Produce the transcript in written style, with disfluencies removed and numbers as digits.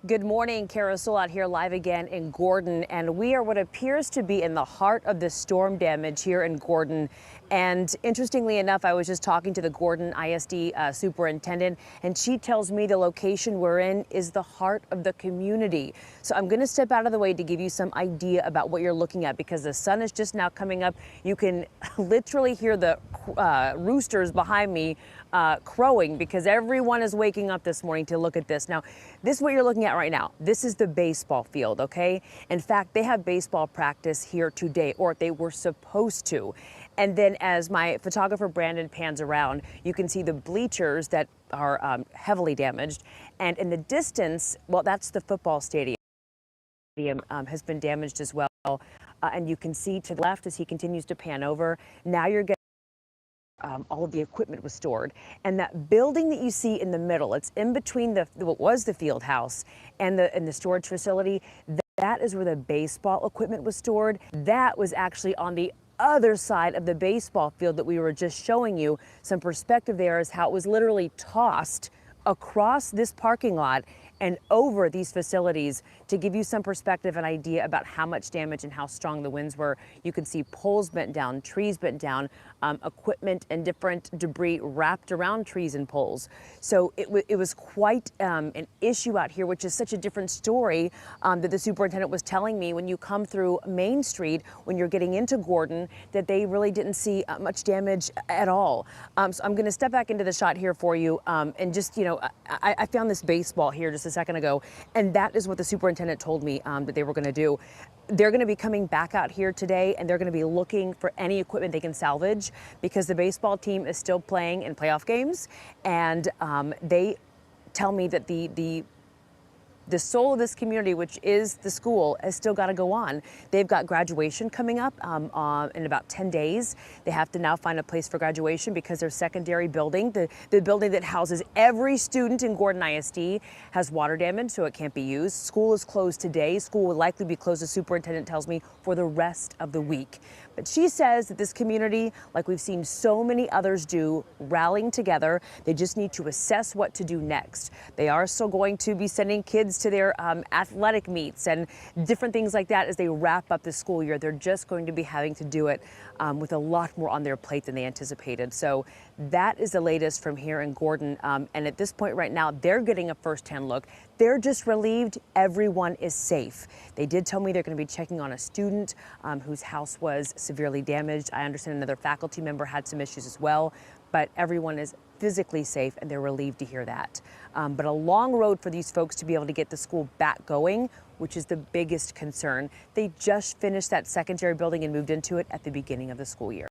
Good morning, Carousel out here live again in Gordon, and we are what appears to be in the heart of the storm damage here in Gordon. And interestingly enough, I was just talking to the Gordon ISD superintendent, and she tells me the location we're in is the heart of the community. So I'm going to step out of the way to give you some idea about what you're looking at, because the sun is just now coming up. You can literally hear the roosters behind me crowing because everyone is waking up this morning to look at this. Now, this is what you're looking at right now. This is the baseball field, okay? In fact, they have baseball practice here today, or they were supposed to. And then as my photographer Brandon pans around, you can see the bleachers that are heavily damaged. And in the distance, well, that's the football stadium. Has been damaged as well. And you can see to the left as he continues to pan over, now you're getting all of the equipment was stored. And that building that you see in the middle, it's in between what was the field house and the storage facility. That is where the baseball equipment was stored. That was actually on the other side of the baseball field that we were just showing you. Some perspective there is how it was literally tossed across this parking lot and over these facilities to give you some perspective and idea about how much damage and how strong the winds were. You can see poles bent down, trees bent down, equipment and different debris wrapped around trees and poles. So it was quite an issue out here, which is such a different story that the superintendent was telling me when you come through Main Street, when you're getting into Gordon, that they really didn't see much damage at all. So I'm gonna step back into the shot here for you and just, you know, I found this baseball here just a second ago, and that is what the superintendent told me that they were going to do. They're going to be coming back out here today, and they're going to be looking for any equipment they can salvage, because the baseball team is still playing in playoff games, and they tell me that the soul of this community, which is the school, has still got to go on. They've got graduation coming up in about 10 days. They have to now find a place for graduation because their secondary building, the building that houses every student in Gordon ISD, has water damage, so it can't be used. School is closed today. School will likely be closed, the superintendent tells me, for the rest of the week. But she says that this community, like we've seen so many others do, rallying together. They just need to assess what to do next. They are still going to be sending kids to their athletic meets and different things like that as they wrap up the school year. They're just going to be having to do it with a lot more on their plate than they anticipated. So that is the latest from here in Gordon. And at this point right now, they're getting a firsthand look. They're just relieved everyone is safe. They did tell me they're going to be checking on a student whose house was severely damaged. I understand another faculty member had some issues as well, but everyone is physically safe, and they're relieved to hear that. But a long road for these folks to be able to get the school back going, which is the biggest concern. They just finished that secondary building and moved into it at the beginning of the school year.